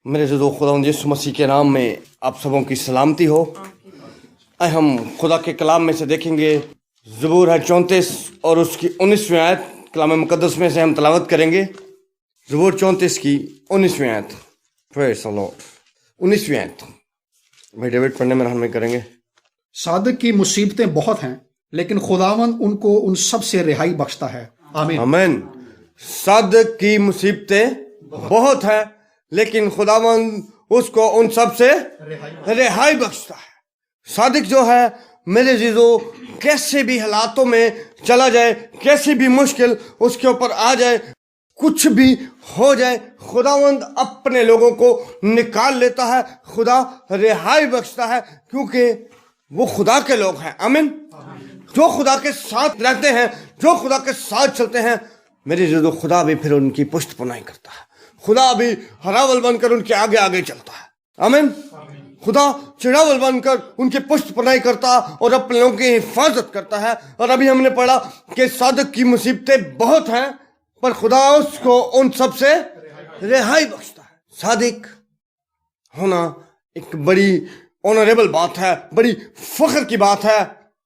मेरे अज़ीज़ो खुदावंद यीशु मसीह के नाम में आप सबों की सलामती हो। आए हम खुदा के कलाम में से देखेंगे ज़बूर है 34 और उसकी 19वीं आयत कलाम मुक़द्दस में से हम तलावत करेंगे। ज़बूर 34 की 19वीं आयत, प्रेज़ द लॉर्ड। 19वीं आयत भाई डेविड पढ़ने में रहनुमाई करेंगे। सादिक की मुसीबतें बहुत हैं, लेकिन खुदावंद उनको उन सब से रिहाई बख्शता है। आमीन। आमीन। सादिक की मुसीबतें बहुत है, लेकिन खुदावंद उसको उन सब से रिहाई बख्शता है। सादिक जो है मेरे अज़ीज़ो, कैसे भी हालातों में चला जाए, कैसी भी मुश्किल उसके ऊपर आ जाए, कुछ भी हो जाए, खुदावंद अपने लोगों को निकाल लेता है, खुदा रिहाई बख्शता है, क्योंकि वो खुदा के लोग हैं। आमीन। जो खुदा के साथ रहते हैं, जो खुदा के साथ चलते हैं, मेरे अज़ीज़ो, खुदा भी फिर उनकी पुष्ट पुनाई करता है। खुदा भी हरावल बनकर उनके आगे आगे चलता है। आमीन। खुदा चिड़ावल बनकर उनकी पुष्ट पुनाई करता और अपने लोगों की हिफाजत करता है। और अभी हमने पढ़ा कि सादिक की मुसीबतें बहुत हैं, पर खुदा उसको उन सब से रिहाई बख्शता है। सादिक होना एक बड़ी ऑनरेबल बात है, बड़ी फख्र की बात है,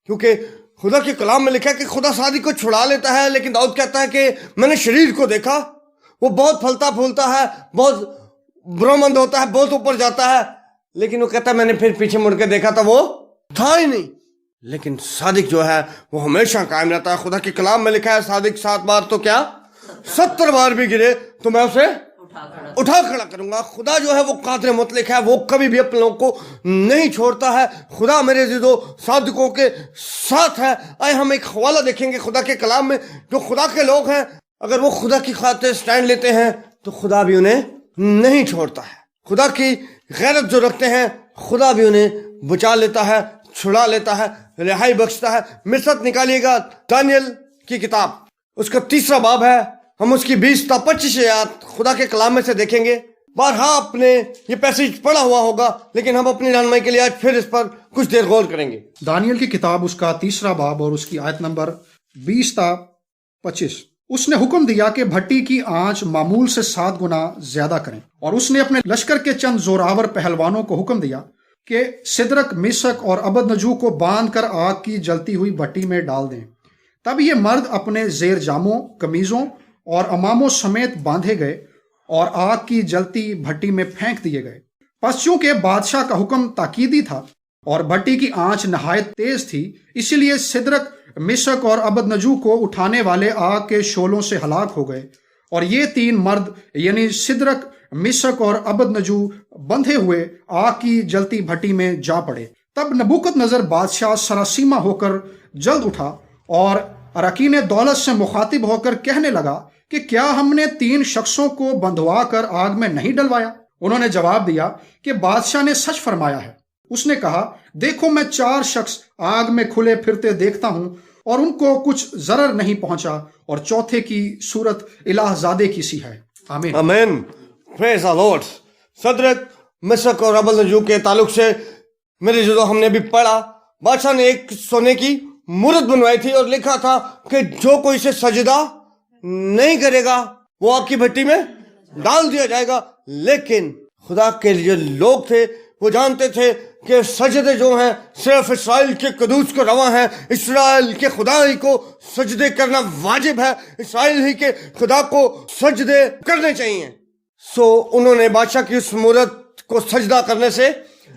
क्योंकि खुदा के कलाम में लिखा है कि खुदा सादिक को छुड़ा लेता है। लेकिन दाऊद कहता है कि मैंने शरीर को देखा, वो बहुत फलता फूलता है, बहुत ब्रह्मंड होता है, बहुत ऊपर जाता है, लेकिन वो कहता है मैंने फिर पीछे मुड़ के देखा तो वो था ही नहीं। लेकिन सादिक जो है वो हमेशा कायम रहता है। खुदा के कलाम में लिखा है सादिक 7 बार तो क्या 70 बार भी गिरे तो मैं उसे उठा खड़ा करूंगा। खुदा जो है वो कादिर मुतलक है, वो कभी भी अपने लोगों को नहीं छोड़ता है। खुदा मेरे अज़ीज़ो सादिकों के साथ है। आए हम एक हवाला देखेंगे खुदा के कलाम में। जो खुदा के लोग हैं, अगर वो खुदा की खातिर स्टैंड लेते हैं तो खुदा भी उन्हें नहीं छोड़ता है। खुदा की गैरत जो रखते हैं, खुदा भी उन्हें बचा लेता है, छुड़ा लेता है, रिहाई बख्शता है। मेरे साथ निकालिएगा दानियल की किताब, उसका 3रा बाब है। हम उसकी 20 ता 25 आयत खुदा के कलाम में से देखेंगे। बारहा आपने ये पैसेज पढ़ा हुआ होगा, लेकिन हम अपनी रहनुमाई के लिए आज फिर इस पर कुछ देर गौर करेंगे। दानियल की किताब उसका 3रा बाब और उसकी आयत नंबर 20 ता 25। उसने हुक्म दिया कि भट्टी की आंच मामूल से 7 गुना ज्यादा करें, और उसने अपने लश्कर के चंद जोरावर पहलवानों को हुक्म दिया कि सिदरक, मिशक और अबदनजू को बांध कर आग की जलती हुई भट्टी में डाल दें। तब ये मर्द अपने जेर जामों, कमीजों और अमामों समेत बांधे गए और आग की जलती भट्टी में फेंक दिए गए। पश्चियों के बादशाह का हुक्म ताकीदी था और भट्टी की आंच नहायत तेज थी, इसलिए सिदरक, मिशक और अबदनजू को उठाने वाले आग के शोलों से हलाक हो गए। और ये 3 मर्द यानी सिदरक, मिशक और अबदनजू बंधे हुए आग की जलती भट्टी में जा पड़े। तब नबूकदनजर बादशाह सरासीमा होकर जल्द उठा और अरकीन दौलत से मुखातिब होकर कहने लगा कि क्या हमने 3 शख्सों को बंधवा कर आग में नहीं डलवाया? उन्होंने जवाब दिया कि बादशाह ने सच फरमाया है। उसने कहा, देखो मैं 4 शख्स आग में खुले फिरते देखता हूं और उनको कुछ जरर नहीं पहुंचा, और चौथे की सूरत इलाहजादे की सी है। आमीन। आमीन। Praise the Lord. Shadrach, Meshach और अबदनजू के ताल्लुक से मेरे जो हमने भी पढ़ा, बादशाह ने एक सोने की मूर्त बनवाई थी और लिखा था कि जो कोई इसे सजदा नहीं करेगा वो आग की भट्टी में डाल दिया जाएगा। लेकिन खुदा के जो लोग थे वो जानते थे कि सजदे जो हैं सिर्फ इसराइल के कदूस को रवा हैं। इसराइल के खुदा ही को सजदे करना वाजिब है, इसराइल ही के खुदा को सजदे करने चाहिए। सो उन्होंने बादशाह की उस मूरत को सजदा करने से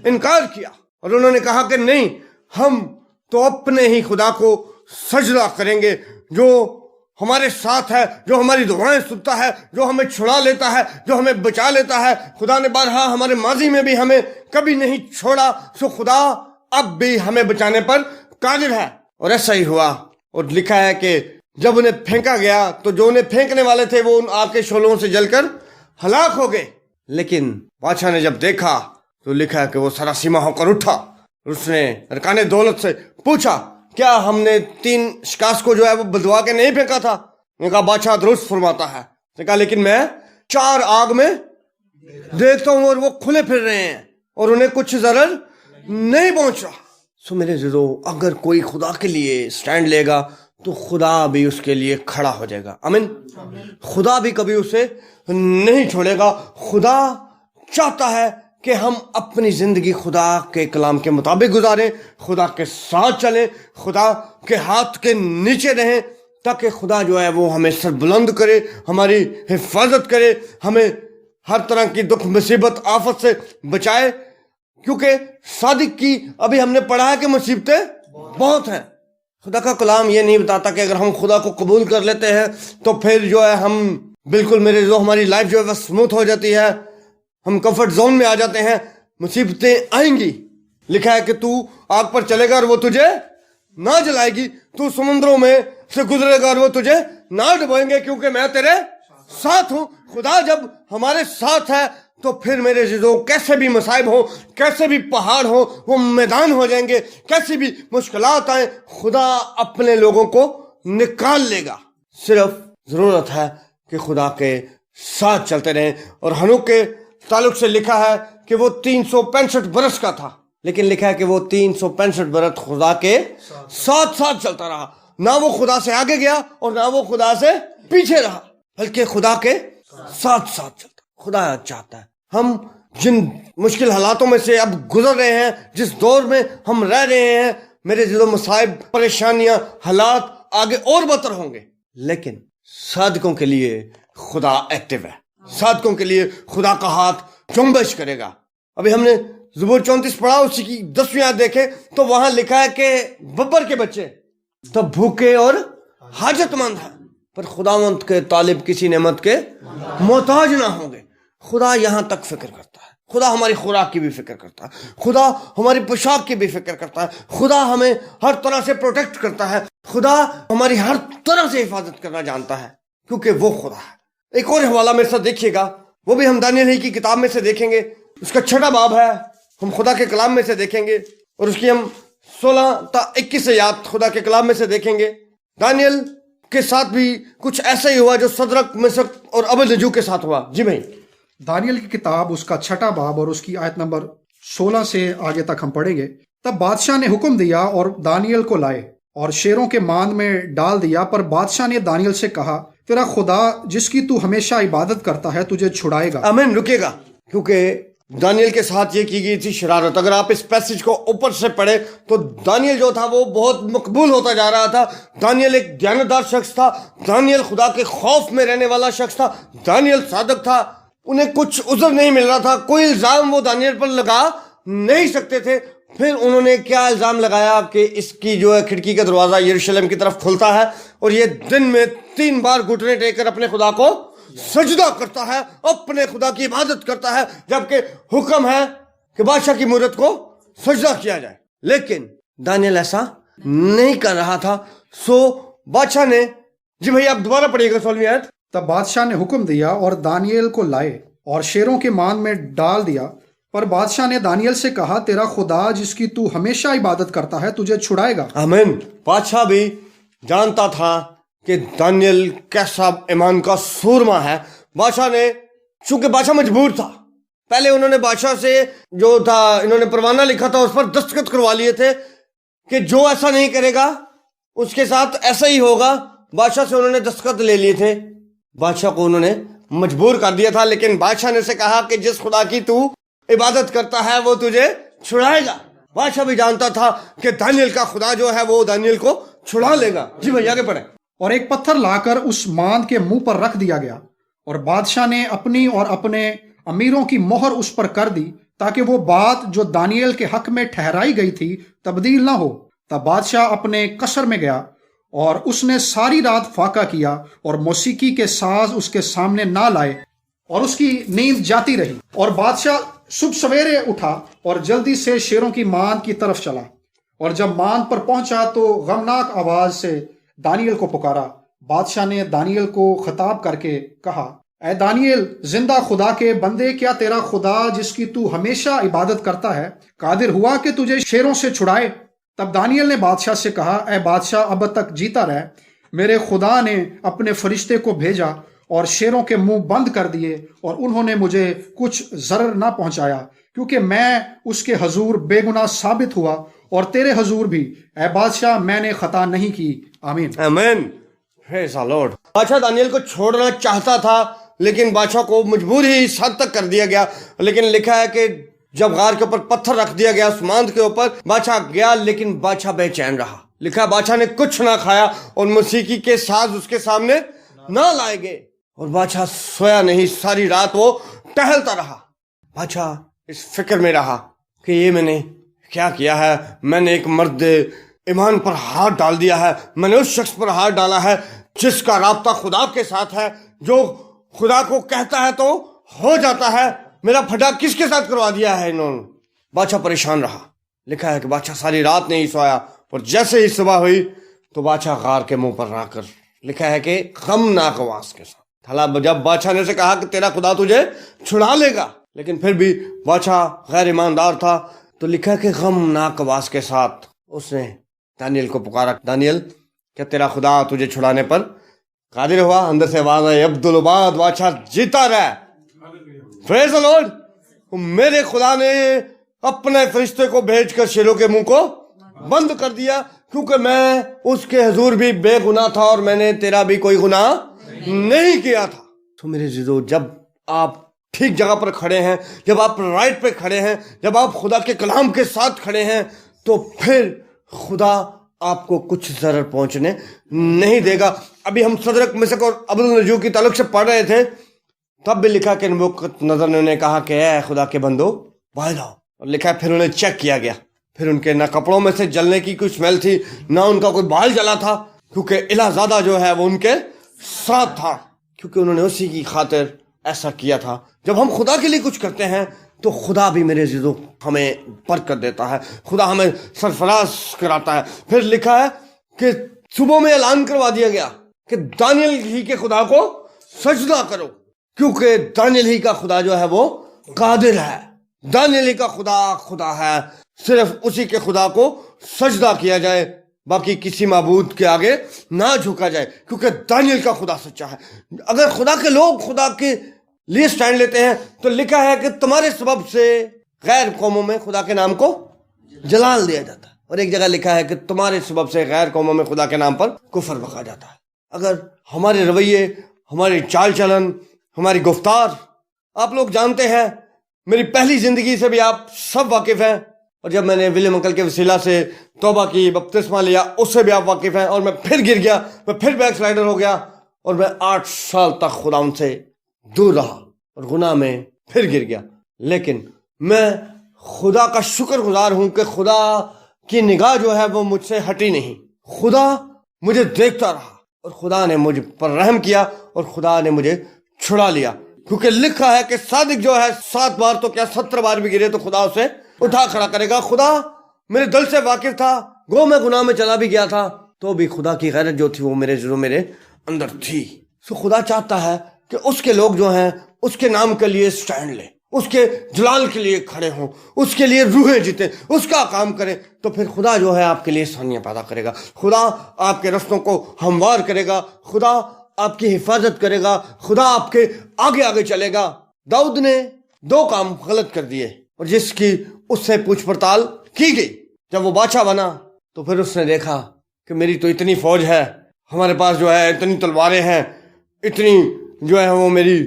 इनकार किया और उन्होंने कहा कि नहीं, हम तो अपने ही खुदा को सजदा करेंगे, जो हमारे साथ है, जो हमारी दुआएं सुनता है, जो हमें छुड़ा लेता है, जो हमें बचा लेता है। खुदा ने बारहा हमारे माजी में भी हमें कभी नहीं छोड़ा, सो खुदा अब भी हमें बचाने पर कादिर है। और ऐसा ही हुआ। और लिखा है कि जब उन्हें फेंका गया तो जो उन्हें फेंकने वाले थे वो उन आग के शोलों से जलकर हलाक हो गए। लेकिन बादशाह ने जब देखा तो लिखा है कि वो सरासीमा होकर उठा। उसने अरकाने दौलत से पूछा, क्या हमने 3 शिकास को जो है वो बंधवा के नहीं फेंका था? ने कहा बादशाह दुरुस्त फरमाता है। ने कहा लेकिन मैं 4 आग में देखता हूं और वो खुले फिर रहे हैं और उन्हें कुछ जरर नहीं पहुंच रहा। सो मेरे अज़ीज़ो, अगर कोई खुदा के लिए स्टैंड लेगा तो खुदा भी उसके लिए खड़ा हो जाएगा। आमीन। खुदा भी कभी उसे नहीं छोड़ेगा। खुदा चाहता है कि हम अपनी जिंदगी खुदा के कलाम के मुताबिक गुजारें, खुदा के साथ चलें, खुदा के हाथ के नीचे रहें, ताकि खुदा जो है वो हमें सरबुलंद करे, हमारी हिफाजत करे, हमें हर तरह की दुख मुसीबत आफत से बचाए। क्योंकि सादिक की अभी हमने पढ़ा है कि मुसीबतें बहुत हैं। खुदा का कलाम ये नहीं बताता कि अगर हम खुदा को कबूल कर लेते हैं तो फिर जो है हम बिल्कुल हमारी लाइफ जो है वह स्मूथ हो जाती है, हम कंफर्ट जोन में आ जाते हैं। मुसीबतें आएंगी। लिखा है कि तू आग पर चलेगा और वो तुझे ना जलाएगी, तू समुद्रों में से गुजरेगा और वो तुझे ना डुबोएंगे, क्योंकि मैं तेरे साथ हूं। खुदा जब हमारे साथ है तो फिर मेरे अज़ीज़ों कैसे भी मसाइब हो, कैसे भी पहाड़ हो वो मैदान हो जाएंगे, कैसी भी मुश्किलात आए खुदा अपने लोगों को निकाल लेगा। सिर्फ जरूरत है कि खुदा के साथ चलते रहें। और हनूक के ताल्लुक से लिखा है कि वो 365 बरस का था, लेकिन लिखा है कि वो 365 बरस खुदा के साथ साथ चलता रहा। ना वो खुदा से आगे गया और ना वो खुदा से पीछे रहा, बल्कि खुदा के साथ साथ चलता। खुदा चाहता है हम जिन मुश्किल हालातों में से अब गुजर रहे हैं, जिस दौर में हम रह रहे हैं, मेरे दिलों मसाइब, परेशानियां, हालात आगे और बदतर होंगे, लेकिन सादिकों के लिए खुदा एक्टिव है। सादिकों के लिए खुदा का हाथ जुम्बिश करेगा। अभी हमने ज़बूर 34 पढ़ा, उसी की 10वीं आयत देखे तो वहां लिखा है कि बब्बर के बच्चे तब भूखे और हाजतमंद हैं, पर खुदावंत के तालिब किसी नेमत के मोहताज ना होंगे। खुदा यहां तक फिक्र करता है, खुदा हमारी खुराक की भी फिक्र करता है, खुदा हमारी पोशाक की भी फिक्र करता है, खुदा हमें हर तरह से प्रोटेक्ट करता है, खुदा हमारी हर तरह से हिफाजत करना जानता है, क्योंकि वो खुदा है। एक और हवाला मेरे साथ देखिएगा, वो भी हम दानियल की किताब में से देखेंगे, उसका 6वां बाब है, हम खुदा के कलाम में से देखेंगे और उसकी हम 16 ta 21 आयत खुदा के कलाम में से देखेंगे। दानियल के साथ भी कुछ ऐसा ही हुआ जो सदरक, मिसक और अबेदनगो के साथ हुआ। जी भाई, दानियल की किताब उसका 6वां बाब और उसकी आयत नंबर 16 से आगे तक हम पढ़ेंगे। तब बादशाह ने हुक्म दिया और दानियल को लाए और शेरों के मान में डाल दिया, पर बादशाह ने दानियल से कहा, तेरा खुदा जिसकी तू हमेशा इबादत करता है तुझे छुड़ाएगा। आमीन। रुकेगा, क्योंकि दानियल के साथ ये की गई थी शरारत। अगर आप इस पैसेज को ऊपर से पढ़े तो दानियल जो था वो बहुत मकबूल होता जा रहा था। दानियल एक दयानतदार शख्स था, दानियल खुदा के खौफ में रहने वाला शख्स था, दानियल सादक था, उन्हें कुछ उज़र नहीं मिल रहा था, कोई इल्जाम वो दानियल पर लगा नहीं सकते थे। फिर उन्होंने क्या इल्जाम लगाया कि इसकी जो है खिड़की का दरवाजा यरूशलेम की तरफ खुलता है और ये दिन में 3 बार घुटने टेककर अपने खुदा को सजदा करता है, अपने खुदा की इबादत करता है, जबकि हुक्म है कि बादशाह की मूरत को सजदा किया जाए। लेकिन दानियल ऐसा नहीं कर रहा था। सो बादशाह ने, जी भैया आप दोबारा पढ़िएगा 16वीं आयत। तब बादशाह ने हुक्म दिया और दानियल को लाए और शेरों के मान में डाल दिया, पर बादशाह ने दानियल से कहा, तेरा खुदा जिसकी तू हमेशा इबादत करता है तुझे छुड़ाएगा। आमीन। बादशाह भी जानता था कि दानियल कैसा ईमान का सूरमा है। बादशाह ने, चूंकि बादशाह मजबूर था, पहले उन्होंने बादशाह से जो था, इन्होंने परवाना लिखा था, उस पर दस्तखत करवा लिए थे कि जो ऐसा नहीं करेगा उसके साथ ऐसा ही होगा। बादशाह से उन्होंने दस्तखत ले लिए थे, बादशाह को उन्होंने मजबूर कर दिया था। लेकिन बादशाह ने से कहा कि जिस खुदा की तू इबादत करता है वो तुझे छुड़ाएगा। बादशाह भी जानता था कि दानियल का खुदा जो है वो दानियल को छुड़ा लेगा। जी भैया आगे पढ़े। और एक पत्थर लाकर उस मांद के मुंह पर रख दिया गया और बादशाह ने अपनी और अपने अमीरों की मोहर उस पर कर दी, ताकि वो बात जो दानियल के हक में ठहराई गई थी तब्दील ना हो। तब बादशाह अपने कसर में गया और उसने सारी रात फाका किया और मौसीकी के साज उसके सामने ना लाए और उसकी नींद जाती रही। और बादशाह सुबह सवेरे उठा और जल्दी से शेरों की मांद की तरफ चला, और जब मांद पर पहुंचा तो गमनाक आवाज से दानियल को पुकारा। बादशाह ने दानियल को खिताब करके कहा, ऐ दानियल, जिंदा खुदा के बंदे, क्या तेरा खुदा जिसकी तू हमेशा इबादत करता है कादिर हुआ कि तुझे शेरों से छुड़ाए? तब दानियल ने बादशाह से कहा, ऐ बादशाह, अब तक जीता रह, मेरे खुदा ने अपने फरिश्ते को भेजा और शेरों के मुंह बंद कर दिए और उन्होंने मुझे कुछ जरर ना पहुंचाया, क्योंकि मैं उसके हजूर बेगुनाह साबित हुआ और तेरे हजूर भी, ऐ बादशाह, मैंने खता नहीं की। आमीन। आमीन। Praise the Lord. बादशाह दानियल को छोड़ना चाहता था, لیکن بادشاہ کو مجبور ہی اس حد تک کر دیا گیا. لیکن لکھا ہے کہ جب غار کے اوپر پتھر رکھ دیا گیا سماند کے اوپر, بادشاہ گیا لیکن بادشاہ بے چین رہا. لکھا ہے بادشاہ نے کچھ نہ کھایا اور موسیقی کے ساز اس کے سامنے نہ لائے گئے, اور بادشاہ سویا نہیں, ساری رات وہ ٹہلتا رہا. بادشاہ اس فکر میں رہا کہ یہ میں نے کیا کیا ہے, میں نے ایک مرد ایمان پر ہاتھ ڈال دیا ہے, میں نے اس شخص پر ہاتھ ڈالا ہے جس کا رابطہ خدا کے ساتھ ہے, جو خدا کو کہتا ہے تو ہو جاتا ہے, میرا پھٹا کس کے ساتھ کروا دیا ہے انہوں نے. بادشاہ پریشان رہا. لکھا ہے کہ بادشاہ ساری رات نہیں سویا, اور جیسے ہی صبح ہوئی تو بادشاہ غار کے منہ پر رہ کر, لکھا ہے کہ غمناک آواز کے ساتھ. جب بادشاہ نے سے کہا کہ تیرا خدا تجھے چھڑا لے گا, لیکن پھر بھی بادشاہ غیر ایماندار تھا, تو لکھا ہے کہ غمناک آواز کے ساتھ اس نے دانیل کو پکارا, دانیل کیا تیرا خدا تجھے چھڑانے پر قادر ہوا؟ اندر سے آواز آئی, عبدالعباد بادشاہ جیتا رہے, پریز دی لارڈ. میرے خدا نے اپنے فرشتے کو بھیج کر شیروں کے منہ کو بند کر دیا, کیونکہ میں اس کے حضور بھی بے گناہ تھا اور میں نے تیرا بھی کوئی گناہ نہیں کیا تھا. تو میرے عزیزو, جب آپ ٹھیک جگہ پر کھڑے ہیں, جب آپ رائٹ پہ کھڑے ہیں, جب آپ خدا کے کلام کے ساتھ کھڑے ہیں, تو پھر خدا آپ کو کچھ ضرر پہنچنے نہیں دے گا. ابھی ہم صدرک مسک اور عبدالنجو کی تعلق سے پڑھ رہے تھے, تب بھی لکھا کہ نبوکت نظر نے انہیں کہا کہ اے خدا کے بندو باہر آؤ. اور لکھا ہے پھر انہیں چیک کیا گیا, پھر ان کے نہ کپڑوں میں سے جلنے کی کوئی سمیل تھی, نہ ان کا کوئی بال جلا تھا, کیونکہ الہ زادہ جو ہے وہ ان کے ساتھ تھا, کیونکہ انہوں نے اسی کی خاطر ایسا کیا تھا. جب ہم خدا کے لیے کچھ کرتے ہیں تو خدا بھی میرے عزیزو ہمیں برکت دیتا ہے, خدا ہمیں سرفراز کراتا ہے. پھر لکھا ہے کہ صبح میں اعلان کروا دیا گیا کہ دانیل ہی کے خدا کو سجدہ کرو, کیونکہ دانیل ہی کا خدا جو ہے وہ قادر ہے. دانیل ہی کا خدا ہے, صرف اسی کے خدا کو سجدہ کیا جائے, باقی کسی معبود کے آگے نہ جھکا جائے, کیونکہ دانیل کا خدا سچا ہے. اگر خدا کے لوگ خدا کے لیے سٹینڈ لیتے ہیں تو لکھا ہے کہ تمہارے سبب سے غیر قوموں میں خدا کے نام کو جلال دیا جاتا ہے, اور ایک جگہ لکھا ہے کہ تمہارے سبب سے غیر قوموں میں خدا کے نام پر کفر بکا جاتا ہے. اگر ہمارے رویے, ہماری چال چلن, ہماری گفتار, آپ لوگ جانتے ہیں, میری پہلی زندگی سے بھی آپ سب واقف ہیں, اور جب میں نے ولیم انکل کے وسیلہ سے توبہ کی, بپتسمہ لیا, اس سے بھی آپ واقف ہیں, اور میں پھر گر گیا, میں پھر بیک سلائڈر ہو گیا, اور میں 8 سال تک خدا ان سے دور رہا اور گناہ میں پھر گر گیا. لیکن میں خدا کا شکر گزار ہوں کہ خدا کی نگاہ جو ہے وہ مجھ سے ہٹی نہیں. خدا مجھے دیکھتا رہا, اور خدا نے مجھ پر رحم کیا, اور خدا نے مجھے چھڑا لیا, کیونکہ لکھا ہے کہ صادق جو ہے 7 بار تو کیا 70 بار بھی گرے تو خدا اسے اٹھا کھڑا کرے گا. خدا میرے دل سے واقف تھا, گو میں گناہ میں چلا بھی گیا تھا تو بھی خدا کی غیرت جو تھی وہ میرے اندر تھی. سو خدا چاہتا ہے کہ اس کے لوگ جو ہیں اس کے نام کے لیے سٹینڈ لیں, اس کے جلال کے لیے کھڑے ہوں, اس کے لیے روحیں جیتیں, اس کا کام کریں, تو پھر خدا جو ہے آپ کے لیے آسانیاں پیدا کرے گا. خدا آپ کے رستوں کو ہموار کرے گا, خدا آپ کی حفاظت کرے گا, خدا آپ کے آگے چلے گا. داؤد نے 2 کام غلط کر دیے, اور جس کی اس سے پوچھ پڑتال کی گئی. جب وہ بادشاہ بنا تو پھر اس نے دیکھا کہ میری تو اتنی فوج ہے, ہمارے پاس جو ہے اتنی تلواریں ہیں, اتنی جو ہے وہ میری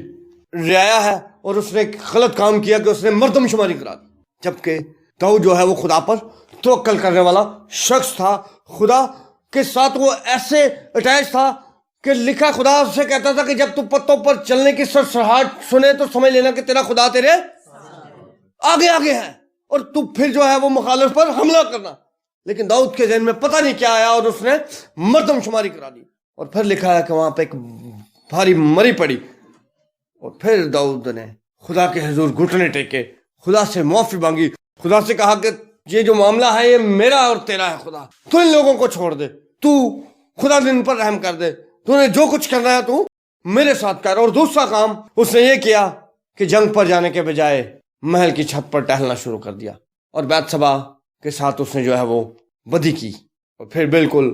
رعایا ہے, اور اس نے ایک غلط کام کیا کہ اس نے مردم شماری کرا دی. جبکہ داؤد جو ہے وہ خدا پر توکل کرنے والا شخص تھا, خدا کے ساتھ وہ ایسے اٹیچ تھا کہ لکھا خدا اس سے کہتا تھا کہ جب تو پتوں پر چلنے کی سرسراہٹ سنے تو سمجھ لینا کہ تیرا خدا تیرے آگے ہے, اور تو پھر جو ہے وہ مخالف پر حملہ کرنا. لیکن داؤد کے ذہن میں پتہ نہیں کیا آیا, اور اس نے مردم شماری کرا دی. اور پھر لکھا ہے کہ وہاں پہ ایک بھاری مری پڑی, اور پھر داؤد نے خدا کے حضور گھٹنے ٹیکے, خدا سے معافی مانگی, خدا سے کہا کہ یہ جو معاملہ ہے یہ میرا اور تیرا ہے, خدا تو ان لوگوں کو چھوڑ دے, تو خدا ان پر رحم کر دے, تو نے جو کچھ کرنا ہے تو میرے ساتھ کر. اور دوسرا کام اس نے یہ کیا کہ جنگ پر جانے کے بجائے محل کی چھت پر ٹہلنا شروع کر دیا, اور بیت سبا کے ساتھ اس نے جو ہے وہ بدی کی, اور پھر بالکل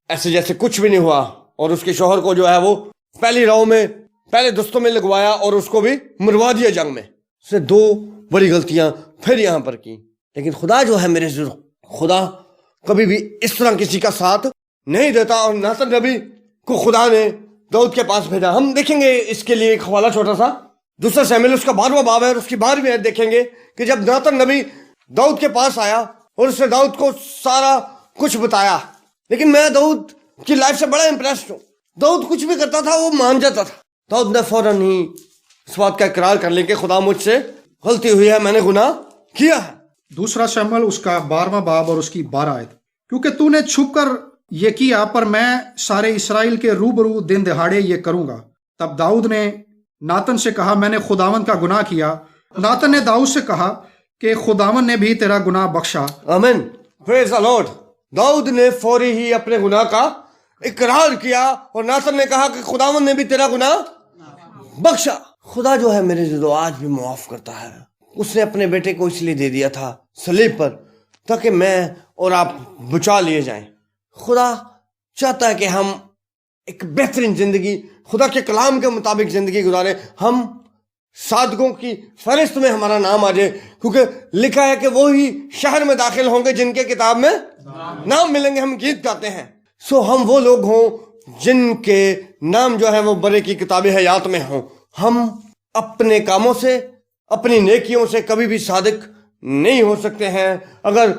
ایسے جیسے کچھ بھی نہیں ہوا, اور اس کے شوہر کو جو ہے وہ پہلی راؤ میں پہلے دستوں میں لگوایا, اور اس کو بھی مروا دیا جنگ میں. اس نے 2 بڑی غلطیاں پھر یہاں پر کی. لیکن خدا جو ہے میرے ضرور, خدا کبھی بھی اس طرح کسی کا ساتھ نہیں دیتا, اور ناتن نبی کو خدا نے दाऊद के पास भेजा। हम देखेंगे इसके लिए एक हवाला छोटा सा, दूसरा शमूएल उसका 12वां बाब है और उसकी 12वीं आयत देखेंगे कि जब नातन नबी दाऊद के पास आया और उसने दाऊद को सारा कुछ बताया, लेकिन मैं दाऊद की लाइफ से बड़ा इंप्रेस्ड हूँ। दाऊद कुछ भी करता था वो मान जाता था। दाऊद ने फौरन ही इस बात का इकरार कर लिया कि खुदा मुझसे गलती हुई है, मैंने गुनाह किया है। दूसरा शमूएल उसका 12वां बाब और उसकी 12 आयत। क्योंकि तूने छुप कर ये किया, पर मैं सारे इसराइल के रूबरू दिन दिहाड़े ये करूंगा। तब दाऊद ने नातन से कहा, मैंने खुदावन का गुनाह किया। नातन ने दाऊद से कहा कि खुदावन ने भी तेरा गुनाह बख्शा। आमीन, प्रेज द लॉर्ड। दाऊद ने फौरी ही अपने गुनाह का इकरार किया और नातन ने कहा कि खुदावन ने भी तेरा गुनाह बख्शा। खुदा जो है मेरे जो आज भी मुआफ करता है। उसने अपने बेटे को इसलिए दे दिया था सलीब पर ताकि मैं और आप बचा लिए जाएं। खुदा चाहता है कि हम एक बेहतरीन जिंदगी खुदा के कलाम के मुताबिक जिंदगी गुजारें। हम सादगों की फहरिस्त में हमारा नाम आ जाए, क्योंकि लिखा है कि वो ही शहर में दाखिल होंगे जिनके किताब में नाम मिलेंगे। हम गीत गाते हैं। सो हम वो लोग हों जिनके नाम जो है वो बरे की किताब हयात में हों। हम अपने कामों से, अपनी नेकियों से कभी भी सादिक नहीं हो सकते हैं। अगर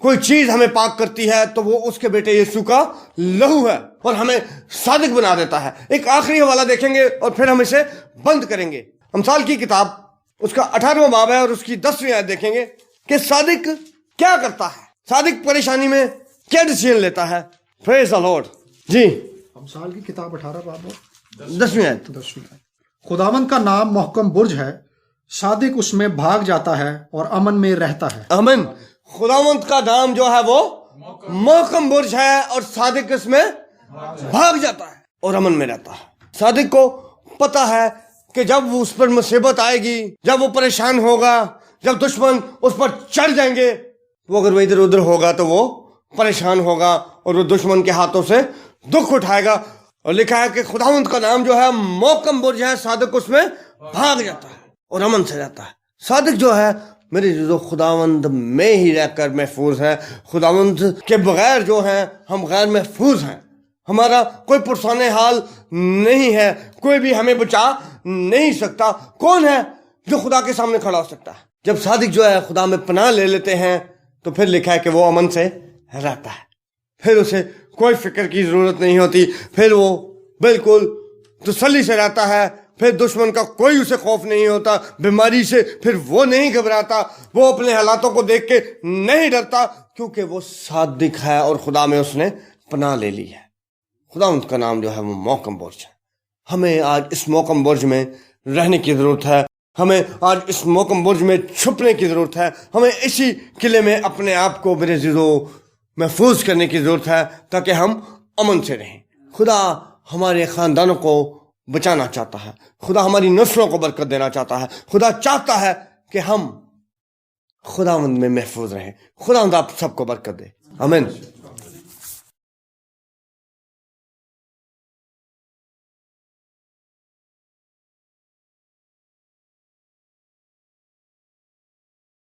कोई चीज हमें पाक करती है तो वो उसके बेटे यीशु का लहू है और हमें सादिक बना देता है। एक आखिरी हवाला देखेंगे और फिर हम इसे बंद करेंगे। अमसाल की किताब उसका 18वां बाब है और उसकी 10वीं आयत देखेंगे कि सादिक क्या करता है, सादिक परेशानी में क्या डिसीजन लेता है। Praise the Lord. जी, अमसाल की किताब 18 बाब और 10वीं आयत। 10वीं आयत। खुदावन का नाम मोहकम बुर्ज है, सादिक उसमें भाग जाता है और अमन में रहता है। अमन, खुदावंत का नाम जो है वो मोहकम बुर्ज है और सादिक इसमें भाग जाता है और अमन में रहता है। सादिक को पता है कि जब उस पर मुसीबत आएगी, जब वो परेशान होगा, जब दुश्मन उस पर चढ़ जाएंगे, वो अगर वो इधर उधर होगा तो वो परेशान होगा और वो दुश्मन के हाथों से दुख उठाएगा। और लिखा है कि खुदावंत का नाम जो है मोहकम बुर्ज है, सादिक उसमें भाग जाता है और अमन से रहता है। सादिक जो है मेरे जो खुदावंद में ही रहकर महफूज है। खुदावंद के बगैर जो है हम गैर महफूज हैं। हमारा कोई पुरसाने हाल नहीं है, कोई भी हमें बचा नहीं सकता। कौन है जो खुदा के सामने खड़ा हो सकता है? जब सादिक जो है खुदा में पनाह ले लेते हैं तो फिर लिखा है कि वो अमन से रहता है। फिर उसे कोई फिक्र की जरूरत नहीं होती, फिर वो बिल्कुल तसल्ली से रहता है। फिर दुश्मन का कोई उसे खौफ नहीं होता, बीमारी से फिर वो नहीं घबराता, वो अपने हालातों को देख के नहीं डरता, क्योंकि वो सादिक है और खुदा में उसने पनाह ले ली है। खुदा उनका नाम जो है वो मोहकम बुर्ज है। हमें आज इस मोहकम बुर्ज में रहने की जरूरत है। हमें आज इस मोहकम बुर्ज में छुपने की जरूरत है। हमें इसी किले में अपने आप को मेरे जीजो महफूज करने की जरूरत है ताकि हम अमन से रहें। खुदा हमारे खानदानों को बचाना चाहता है। खुदा हमारी नस्लों को बरकत देना चाहता है। खुदा चाहता है कि हम खुदावंद में महफूज रहें। खुदावंद आप सबको बरकत दे। आमीन।